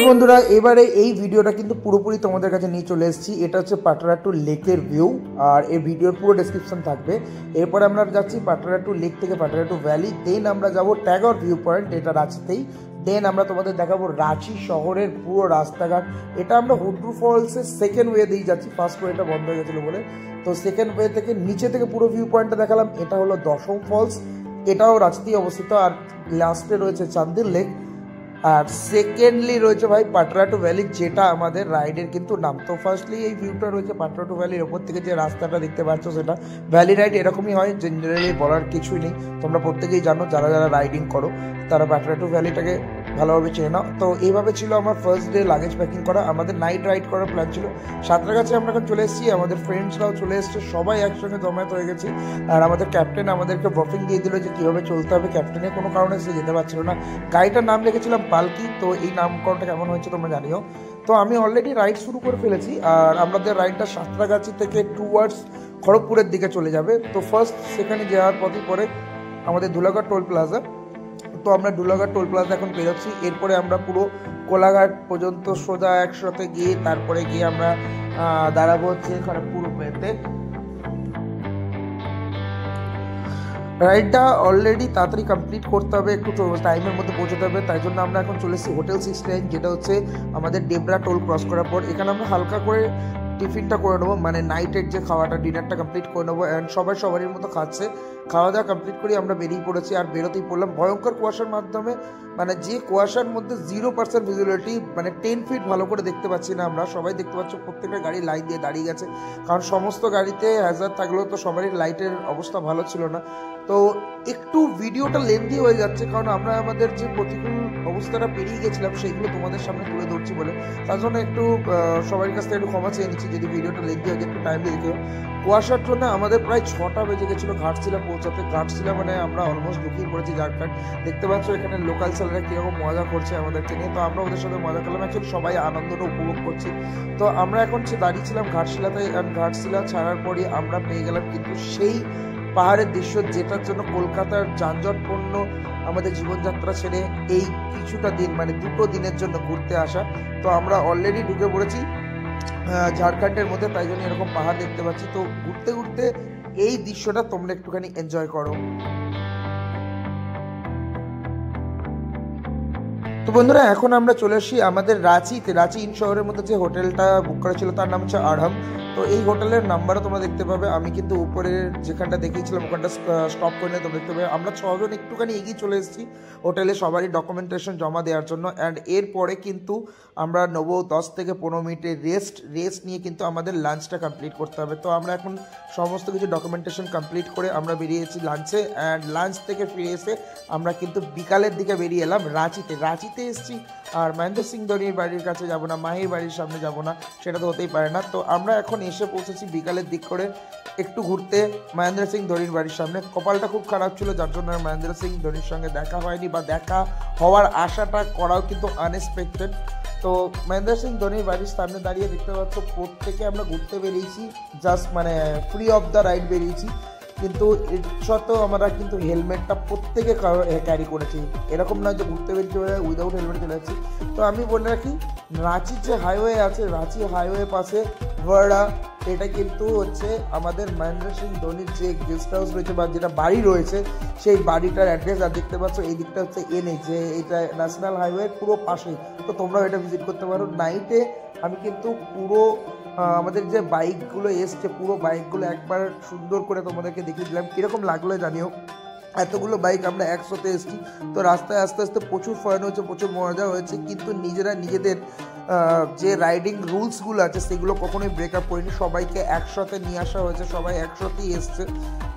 বন্ধুরা এবারে এই ভিডিওটা কিন্তু পুরোপুরি তোমাদের কাছে নিয়ে চলে এসেছি। এটা হচ্ছে পাটরাটু লেকের ভিউ, আর এই ভিডিওর পুরো ডেসক্রিপশন থাকবে। এরপরে আমরা যাচ্ছি পাটরাটু লেক থেকে পাটরাটু ভ্যালি, দেন আমরা যাব ট্যাগর ভিউ পয়েন্ট, এটা রাঁচিতেই। দেন আমরা তোমাদের দেখাবো রাঁচি শহরের পুরো রাস্তাঘাট। এটা আমরা হুড্রু ফলসের সেকেন্ড ওয়ে দিয়ে যাচ্ছি, ফার্স্ট ওয়েটা বন্ধ হয়ে গেছিলো বলে। তো সেকেন্ড ওয়ে থেকে নিচে থেকে পুরো ভিউ পয়েন্টটা দেখালাম। এটা হলো দশম ফলস, এটাও রাঁচিতেই অবস্থিত। আর লাস্টে রয়েছে চান্দির লেক, আর সেকেন্ডলি রয়েছে ভাই পাটরাটু ভ্যালি, যেটা আমাদের রাইডের কিন্তু নাম। তো ফার্স্টলি এই ভিউটা রয়েছে পাটরাটু ভ্যালির ওপর থেকে, যে রাস্তাটা দেখতে পাচ্ছ সেটা ভ্যালি রাইড এরকমই হয়, জেনারেলি বলার কিছুই নেই। তোমরা প্রত্যেকেই জানো, যারা যারা রাইডিং করো তারা পাটরাটু ভ্যালিটাকে ভালোভাবে চেনে নাও। তো এইভাবে ছিল আমার ফার্স্ট ডে লাগেজ প্যাকিং করা। আমাদের নাইট রাইড করার প্ল্যান ছিল। সাঁতরাগাছি আমরা এখন চলে এসেছি, আমাদের ফ্রেন্ডসরাও চলে এসছে, সবাই একসঙ্গে জমায়েত হয়ে গেছি। আর আমাদের ক্যাপ্টেন আমাদেরকে ব্রিফিং দিয়ে দিল যে কীভাবে চলতে হবে। ক্যাপ্টেনের কোনো কারণে সে যেতে পারছিল না। গাড়িটার নাম রেখেছিলাম পালকি, তো এই নামকরণটা কেমন হয়েছে তোমরা জানিও। তো আমি অলরেডি রাইড শুরু করে ফেলেছি, আর আমাদের রাইডটা সাঁতরাগাছি থেকে টুয়ার্ডস খড়গপুরের দিকে চলে যাবে। তো ফার্স্ট সেখানে যাওয়ার পথে পরে আমাদের ধুলাগড় টোল প্লাজা। তো আমরা ধুলাগড় টোল প্লাজা এখন পেয়ে যাচ্ছি। এরপরে আমরা পুরো কোলাঘাট পর্যন্ত সোজা একসাথে গিয়ে তারপরে গিয়ে আমরা দাঁড়াবো হচ্ছে খড়গপুর ওয়েতে। রাইডটা অলরেডি তাড়াতাড়ি কমপ্লিট করতে হবে, একটু টাইমের মধ্যে পৌঁছতে হবে। তাই জন্য আমরা এখন চলে এসেছি হোটেল 69, যেটা হচ্ছে আমাদের ডেবরা টোল ক্রস করার পর। এখানে আমরা হালকা করে টিফিনটা করে নেবো, মানে নাইটের যে খাওয়াটা, ডিনারটা কমপ্লিট করে নেবো। অ্যান্ড সবারই মতো খাচ্ছে। খাওয়া দাওয়া কমপ্লিট করে আমরা বেরিয়ে পড়েছি, আর বেরোতেই পড়লাম ভয়ঙ্কর কুয়াশার মাধ্যমে, মানে যে কুয়াশার মধ্যে 0% ভিজিবিলিটি, মানে 10 ফিট ভালো করে দেখতে পাচ্ছি না আমরা। সবাই দেখতে পাচ্ছ প্রত্যেকটা গাড়ি লাইন দিয়ে দাঁড়িয়ে গেছে, কারণ সমস্ত গাড়িতে হ্যাজার্ড থাকলেও তো সবারই লাইটের অবস্থা ভালো ছিল না। তো একটু ভিডিওটা লেন্দি হয়ে যাচ্ছে, কারণ আমরা আমাদের যে প্রতিকূল অবস্থাটা পেরিয়ে গেছিলাম সেইগুলো তোমাদের সামনে তুলে ধরছি বলে। তার জন্য একটু সবার কাছ থেকে একটু ক্ষমা চেয়ে নিচ্ছি যদি ভিডিওটা লেন্দি হয়ে যায়, একটু টাইম দিয়ে দেখো। কুয়াশার জন্য আমাদের প্রায় 6টা বেজে গেছিলো ঘাটশিলা পৌঁছাতে। ঘাটশিলা মানে আমরা অলমোস্ট ঢুকিয়ে পড়েছি ঝাড়খণ্ড। দেখতে পাচ্ছ এখানে লোকাল ছেলেরা কীরকম মজা করছে আমাদেরকে নিয়ে। তো আমরা ওদের সাথে মজা করলাম, অ্যাকচুয়ালি সবাই আনন্দটা উপভোগ করছি। তো আমরা এখন দাঁড়িয়েছিলাম ঘাটশিলাতে, ঘাটশিলা ছাড়ার পরই আমরা পেয়ে গেলাম কিন্তু সেই পাহাড়ের দৃশ্য, যেটার জন্য কলকাতার যানজটপূর্ণ আমাদের জীবনযাত্রা ছেড়ে এই কিছুটা দিন, মানে 2টো দিনের জন্য ঘুরতে আসা। তো আমরা অলরেডি ঢুকে পড়েছি ঝাড়খণ্ডের মধ্যে, তাই জন্য এরকম পাহাড় দেখতে পাচ্ছি। তো ঘুরতে ঘুরতে এই দৃশ্যটা তোমরা একটুখানি এনজয় করো। তো বন্ধুরা এখন আমরা চলে আসি আমাদের রাঁচিতে। রাঁচি ইন শহরের মধ্যে যে হোটেলটা বুক করা ছিল তার নাম হচ্ছে আড়হাম। তো এই হোটেলের নাম্বারও তোমরা দেখতে পাবে। আমি কিন্তু উপরে যেখানটা দেখিয়েছিলাম ওখানটা স্টপ করে নিয়ে তোমরা দেখতে পাবে। আমরা 6 জন একটুখানি এগিয়ে চলে এসেছি হোটেলে সবারই ডকুমেন্টেশন জমা দেওয়ার জন্য। অ্যান্ড এরপরে কিন্তু আমরা নেবো 10 থেকে 15 মিনিটের রেস্ট নিয়ে কিন্তু আমাদের লাঞ্চটা কমপ্লিট করতে হবে। তো আমরা এখন সমস্ত কিছু ডকুমেন্টেশন কমপ্লিট করে আমরা বেরিয়েছি লাঞ্চে। অ্যান্ড লাঞ্চ থেকে ফিরে এসে আমরা কিন্তু বিকালের দিকে বেরিয়ে এলাম রাঁচিতে এসেছি। আর মহেন্দ্র সিং ধোনির বাড়ির কাছে যাব না, মাহির বাড়ির সামনে যাব না, সেটা তো হতেই পারে না। তো আমরা এখন এসে পৌঁছেছি বিকালের দিক করে একটু ঘুরতে মহেন্দ্র সিং ধোনির বাড়ির সামনে। কপালটা খুব খারাপ ছিল, যার জন্য মহেন্দ্র সিং ধোনির সঙ্গে দেখা হয়নি, বা দেখা হওয়ার আশাটা করাও কিন্তু আনএক্সপেক্টেড। তো মহেন্দ্র সিং ধোনির বাড়ির সামনে দাঁড়িয়ে দেখতে পাচ্ছ প্রত্যেকে আমরা ঘুরতে বেরিয়েছি, জাস্ট মানে ফ্রি অফ দ্য রাইড বেরিয়েছি। কিন্তু এর সত্ত্বেও আমরা কিন্তু হেলমেটটা প্রত্যেকে ক্যারি করেছি, এরকম নয় যে ঘুরতে বেরিয়ে উইদাউট হেলমেট চলে যাচ্ছি। তো আমি বলে রাখি, রাঁচির যে হাইওয়ে আছে, রাঁচি হাইওয়ে পাশে ভাড়া, এটা কিন্তু হচ্ছে আমাদের মহেন্দ্র সিং ধোনির যে গেস্ট হাউস রয়েছে বা যেটা বাড়ি রয়েছে সেই বাড়িটার অ্যাড্রেস। আর দেখতে পাচ্ছ এই দিকটা হচ্ছে NH, যে এটা ন্যাশনাল হাইওয়ের পুরো পাশেই। তো তোমরাও এটা ভিজিট করতে পারো। নাইটে আমি কিন্তু পুরো আমাদের যে বাইকগুলো এসছে পুরো বাইকগুলো একবার সুন্দর করে তোমাদেরকে দেখিয়ে দিলাম, কীরকম লাগলো জানিও। এতগুলো বাইক আমরা একসাথে এসেছি। তো রাস্তায় আস্তে আস্তে প্রচুর ফান হয়েছে, প্রচুর মজা হয়েছে, কিন্তু নিজেদের যে রাইডিং রুলসগুলো আছে সেগুলো কখনোই ব্রেকআপ করিনি। সবাইকে একসাথে নিয়ে আসা হয়েছে, সবাই একসাথেই এসছে,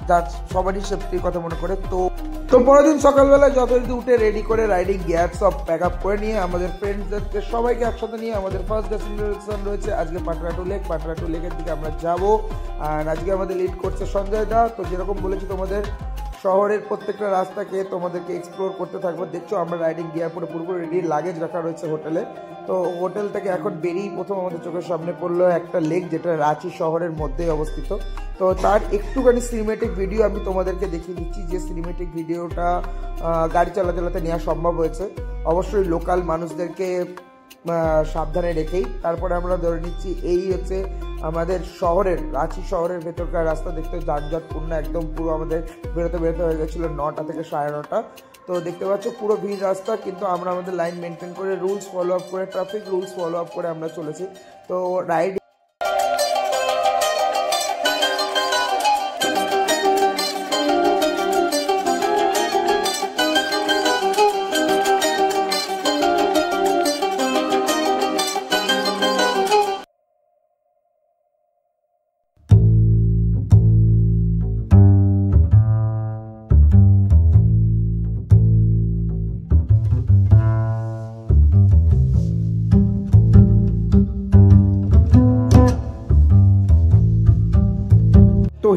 যার সবারই সেফটির কথা মনে করে। তো পরের দিন সকালবেলা যথারীতি উঠে রেডি করে রাইডিং গিয়ার সব প্যাক আপ করে নিয়ে আমাদের ফ্রেন্ডসদেরকে সবাইকে একসাথে নিয়ে আমাদের ফার্স্ট ডেস্টিনেশন রয়েছে আজকে পাটরাটু লেকের দিকে আমরা যাব। আর আজকে আমাদের লিড করছে সঞ্জয় দা। তো যেরকম বলেছি তোমাদের শহরের প্রত্যেকটা রাস্তাকে তোমাদেরকে এক্সপ্লোর করতে থাকবো। দেখছো আমরা রাইডিং গিয়ার পরে পুরোপুরি রেডি, লাগেজ রাখা রয়েছে হোটেলে। তো হোটেল থেকে এখন বেরিয়ে প্রথম আমাদের চোখের সামনে পড়লো একটা লেক, যেটা রাঁচি শহরের মধ্যেই অবস্থিত। তো তার একটুখানি সিনেমেটিক ভিডিও আমি তোমাদেরকে দেখিয়ে দিচ্ছি, যে সিনেমেটিক ভিডিওটা গাড়ি চালাতে নেওয়া সম্ভব হয়েছে। অবশ্যই লোকাল মানুষদেরকে সাবধানে রেখেই। তারপরে আমরা ধরে নিচ্ছি এই হচ্ছে আমাদের শহরের, রাঁচি শহরের ভেতরকার রাস্তা। দেখতে যানজটপূর্ণ একদম, পুরো আমাদের বেরোতে হয়ে গেছিলো 9টা থেকে 9:30। তো দেখতে পাচ্ছ পুরো ভিড় রাস্তা, কিন্তু আমরা আমাদের লাইন মেনটেন করে, রুলস ফলো আপ করে, ট্রাফিক রুলস ফলো আপ করে আমরা চলেছি। তো রাইড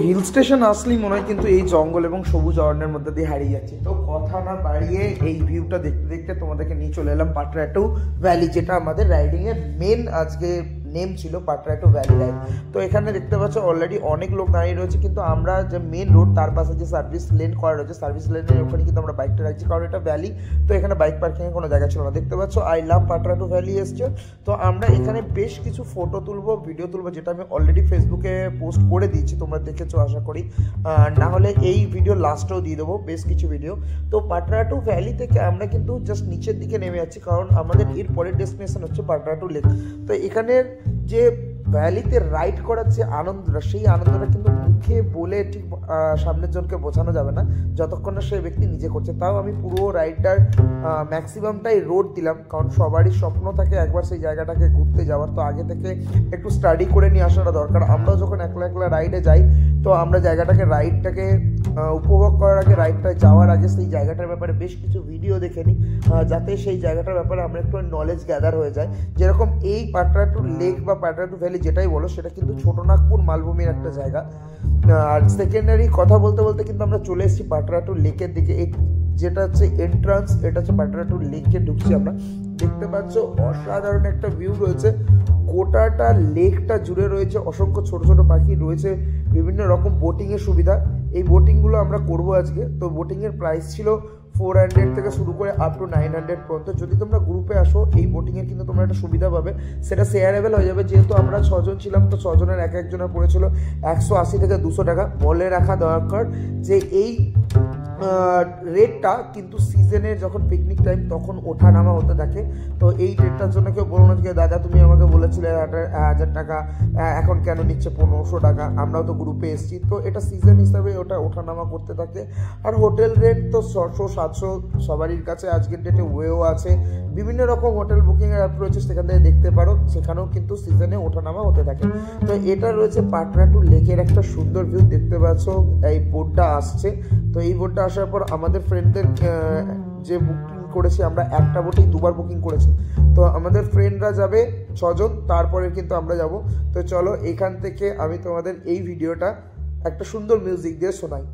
হিল স্টেশন আসলেই মনে হয় কিন্তু এই জঙ্গল এবং সবুজ অরণ্যের মধ্যে দিয়ে হারিয়ে যাচ্ছে। তো কথা না বাড়িয়ে এই ভিউটা দেখতে দেখতে তোমাদেরকে নিয়ে চলে এলাম পাটরাটু ভ্যালি, যেটা আমাদের রাইডিংয়ের মেন আজকে নেম ছিল, পাটরাটু ভ্যালি রাইড। তো এখানে দেখতে পাচ্ছ অলরেডি অনেক লোক দাঁড়িয়ে রয়েছে, কিন্তু আমরা যে মেন রোড তার পাশে যে সার্ভিস লেন করা রয়েছে, সার্ভিস লেনের ওখানে কিন্তু আমরা বাইকটা রাখছি, কারণ এটা ভ্যালি। তো এখানে বাইক পার্কিংয়ের কোনো জায়গা ছিল না। দেখতে পাচ্ছ আই লাভ পাটরাটু ভ্যালি এসছে। তো আমরা এখানে বেশ কিছু ফটো তুলবো, ভিডিও তুলবো, যেটা আমি অলরেডি ফেসবুকে পোস্ট করে দিয়েছি, তোমরা দেখেছো আশা করি। না হলে এই ভিডিও লাস্টেও দিয়ে দেবো বেশ কিছু ভিডিও। তো পাটরাটু ভ্যালি থেকে আমরা কিন্তু জাস্ট নিচের দিকে নেমে যাচ্ছি, কারণ আমাদের এর পরের ডেস্টিনেশন হচ্ছে পাটরাটু লেক। তো এখানের যে ভ্যালিতে রাইড করার যে আনন্দটা, সেই আনন্দটা কিন্তু মুখে বলে ঠিক সামনের জনকে বোঝানো যাবে না, যতক্ষণ না সেই ব্যক্তি নিজে করছে। তাও আমি পুরো রাইডটার ম্যাক্সিমামটাই রোড দিলাম, কারণ সবারই স্বপ্ন থাকে একবার সেই জায়গাটাকে ঘুরতে যাওয়ার। তো আগে থেকে একটু স্টাডি করে নিয়ে আসাটা দরকার। আমরাও যখন একলা একলা রাইডে যাই, তো আমরা রাইডটাকে উপভোগ করার আগে, রাইডটায় যাওয়ার আগে সেই জায়গাটার ব্যাপারে বেশ কিছু ভিডিও দেখে নিই, যাতে সেই জায়গাটার ব্যাপারে আমরা একটু নলেজ গ্যাদার হয়ে যায়। যেরকম এই পাটরাটু লেক বা পাটরাটু ভ্যালি যেটাই বলো, সেটা কিন্তু ছোটনাগপুর মালভূমির একটা জায়গা। আর সেকেন্ডারি কথা বলতে বলতে কিন্তু আমরা চলে এসেছি পাটরাটু লেকের দিকে। এই যেটা হচ্ছে এন্ট্রান্স, এটা হচ্ছে পাটরাটু লেকে ঢুকছি আমরা। দেখতে পাচ্ছ অসাধারণ একটা ভিউ রয়েছে, গোটাটা লেকটা জুড়ে রয়েছে অসংখ্য ছোট ছোট পাখি রয়েছে, বিভিন্ন রকম বোটিংয়ের সুবিধা। এই বোটিংগুলো আমরা করব আজকে। তো বোটিংয়ের প্রাইস ছিল 400 থেকে শুরু করে আপ টু 900 পর্যন্ত। যদি তোমরা গ্রুপে আসো, এই বোটিংয়ের কিন্তু তোমরা একটা সুবিধা পাবে, সেটা শেয়ারেবল হয়ে যাবে। যেহেতু আমরা 6 জন ছিলাম, তো 6 জনের এক একজনের পড়েছিল 180 থেকে 200 টাকা। বলে রাখা দরকার যে এই রেটটা কিন্তু সিজনের যখন পিকনিক টাইম তখন ওঠা নামা হতে থাকে। তো এই রেটটার জন্য কেউ বলো না যে দাদা তুমি আমাকে বলেছিলে 1000 টাকা, এখন কেন নিচ্ছে 1500 টাকা। আমরাও তো গ্রুপে এসেছি, তো এটা সিজন হিসাবে ওটা ওঠা নামা করতে থাকে। আর হোটেল রেট তো 600-700 সবারই কাছে আজকের ডেটে ওয়েও আছে, বিভিন্ন রকম হোটেল বুকিংয়ের অ্যাপ রয়েছে, সেখান থেকে দেখতে পারো, সেখানেও কিন্তু সিজনে ওঠানামা হতে থাকে। তো এটা রয়েছে পাটরাটু লেকের একটা সুন্দর ভিউ। দেখতে পাচ্ছ এই বোটটা আসছে। তো এই বোটটা আসার পর আমাদের ফ্রেন্ডদের যে বুকিং করেছি, আমরা একটা বোটেই 2বার বুকিং করেছি। তো আমাদের ফ্রেন্ডরা যাবে 6 জন, তারপরে কিন্তু আমরা যাব। তো চলো এখান থেকে আমি তোমাদের এই ভিডিওটা একটা সুন্দর মিউজিক দিয়ে শোনাই।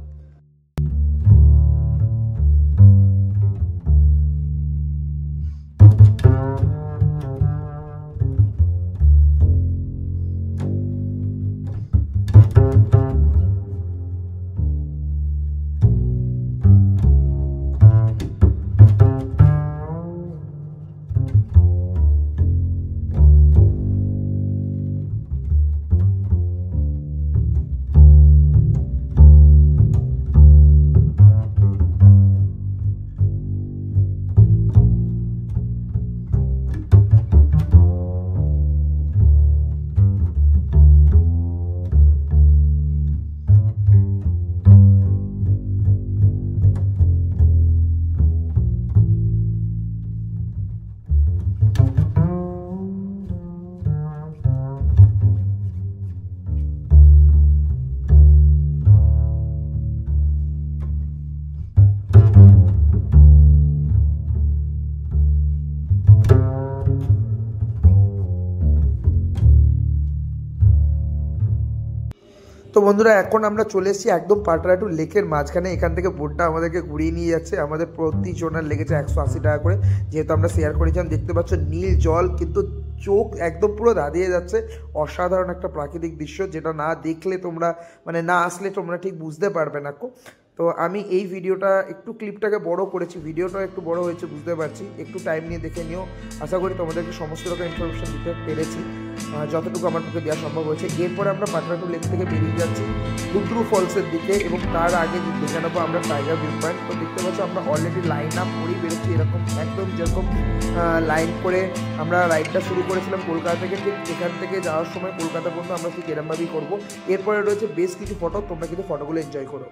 তো বন্ধুরা, এখন আমরা চলে এসেছি একদম পাটরাটু লেকের মাঝখানে। এখান থেকে বোটটা আমাদেরকে ঘুরিয়ে নিয়ে যাচ্ছে। আমাদের প্রতিজনের লেগেছে 180 টাকা করে, যেহেতু আমরা শেয়ার করেছিলাম। দেখতে পাচ্ছ নীল জল, কিন্তু চোখ একদম পুরো দাঁড়িয়ে যাচ্ছে। অসাধারণ একটা প্রাকৃতিক দৃশ্য, যেটা না দেখলে তোমরা, মানে না আসলে তোমরা ঠিক বুঝতে পারবে না। তো আমি এই ভিডিওটা একটু ক্লিপটাকে বড় করেছি, ভিডিওটা একটু বড় হয়েছে বুঝতে পারছি, একটু টাইম নিয়ে দেখে নিও। আশা করি তোমাদেরকে সমস্ত রকম ইনফরমেশন দিতে পেরেছি, যতটুকু আমার পক্ষে দেওয়া সম্ভব হয়েছে। এরপরে আমরা পাটনাটু লেক থেকে বেরিয়ে যাচ্ছি হুদ্রু ফলসের দিকে, এবং তার আগে দেখে নেবো আমরা টাইগার ভিউ পয়েন্ট। তো দেখতে পাচ্ছ আমরা অলরেডি লাইন আপ করেই বেরোচ্ছি, এরকম একদম যেরকম লাইন করে আমরা রাইডটা শুরু করেছিলাম কলকাতা থেকে, ঠিক এখান থেকে যাওয়ার সময় কলকাতা পর্যন্ত আমরা ঠিক এরমভাবেই করবো। এরপরে রয়েছে বেশ কিছু ফটো, তোমরা কিন্তু ফটোগুলো এনজয় করো।